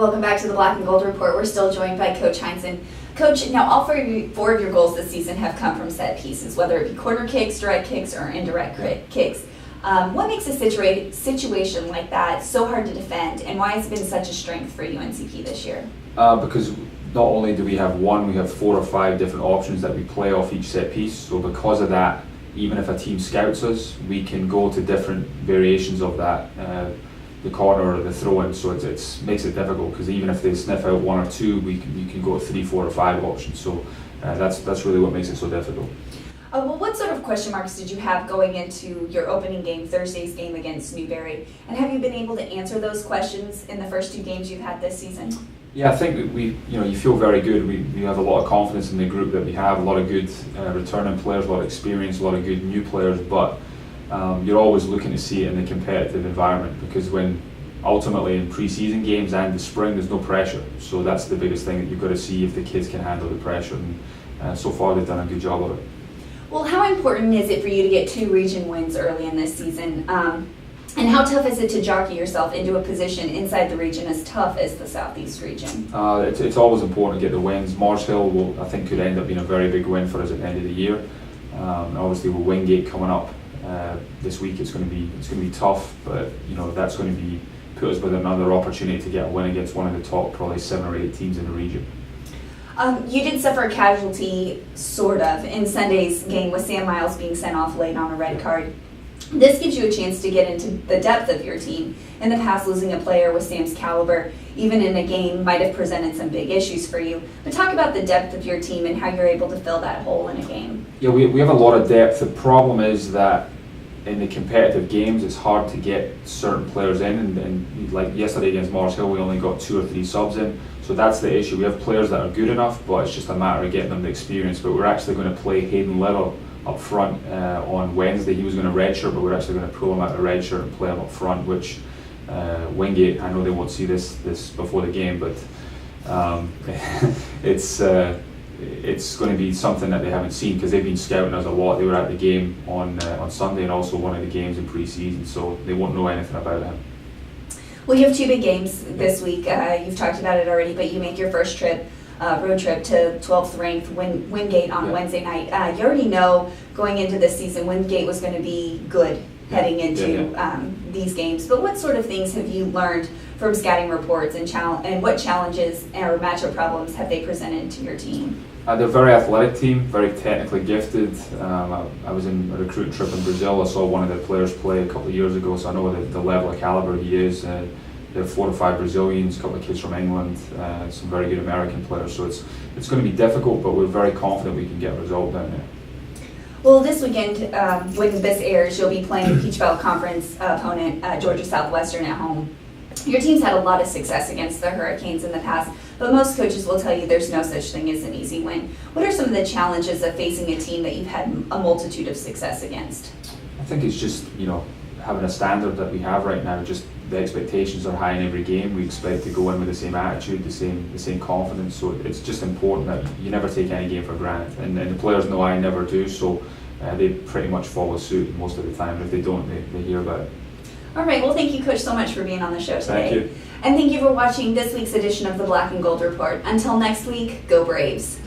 Welcome back to the Black and Gold Report. We're still joined by Coach Heinzen. Coach, now all four of your goals this season have come from set pieces, whether it be corner kicks, direct kicks, or indirect kicks. What makes a situation like that so hard to defend, and why has it been such a strength for UNCP this year? Because not only do we have one, we have 4 or 5 different options that we play off each set piece. So because of that, even if a team scouts us, we can go to different variations of that. The corner or the throw-in, so it makes it difficult because even if they sniff out 1 or 2, you can go 3, 4, or 5 options. So that's really what makes it so difficult. Well, what sort of question marks did you have going into your opening game, Thursday's game against Newberry? And have you been able to answer those questions in the first 2 games you've had this season? Yeah, I think you feel very good. We have a lot of confidence in the group that we have, a lot of good returning players, a lot of experience, a lot of good new players, but you're always looking to see it in a competitive environment, because when ultimately in pre-season games and the spring there's no pressure, so that's the biggest thing that you've got to see if the kids can handle the pressure, and so far they've done a good job of it. Well, how important is it for you to get 2 region wins early in this season, and how tough is it to jockey yourself into a position inside the region as tough as the Southeast region? It's always important to get the wins. Mars Hill I think could end up being a very big win for us at the end of the year. Obviously with Wingate coming up this week, it's going to be tough, but that's going to put us with another opportunity to get a win against one of the top probably 7 or 8 teams in the region. You did suffer a casualty, sort of, in Sunday's game with Sam Miles being sent off late on a red card. This gives you a chance to get into the depth of your team. In the past, losing a player with Sam's caliber, even in a game, might have presented some big issues for you. But talk about the depth of your team and how you're able to fill that hole in a game. Yeah, we have a lot of depth. The problem is that in the competitive games, it's hard to get certain players in, and like yesterday against Mars Hill, we only got 2 or 3 subs in. So that's the issue. We have players that are good enough, but it's just a matter of getting them the experience. But we're actually going to play Hayden Little up front on Wednesday. He was going to redshirt, but we're actually going to pull him out of the redshirt and play him up front, which Wingate, I know they won't see this before the game, but it's going to be something that they haven't seen, because they've been scouting us a lot. They were at the game on Sunday and also one of the games in pre-season, so they won't know anything about him. Well, you have 2 big games this week. You've talked about it already, but you make your first road trip to 12th ranked Wingate on Wednesday night. You already know going into this season Wingate was going to be good heading into these games. But what sort of things have you learned from scouting reports, and what challenges or matchup problems have they presented to your team? They're a very athletic team, very technically gifted. I was in a recruiting trip in Brazil. I saw one of the players play a couple of years ago, so I know the level of caliber he is. There are 4 or 5 Brazilians, a couple of kids from England, some very good American players. So it's going to be difficult, but we're very confident we can get a result down there. Well, this weekend, when this airs, you'll be playing Peach Belt Conference opponent Georgia Southwestern at home. Your team's had a lot of success against the Hurricanes in the past, but most coaches will tell you there's no such thing as an easy win. What are some of the challenges of facing a team that you've had a multitude of success against? I think it's just, having a standard that we have right now. Just the expectations are high in every game. We expect to go in with the same attitude, the same confidence. So it's just important that you never take any game for granted. And the players know I never do, so they pretty much follow suit most of the time. If they don't, they hear about it. All right, well, thank you, Coach, so much for being on the show today. Thank you. And thank you for watching this week's edition of the Black and Gold Report. Until next week, go Braves.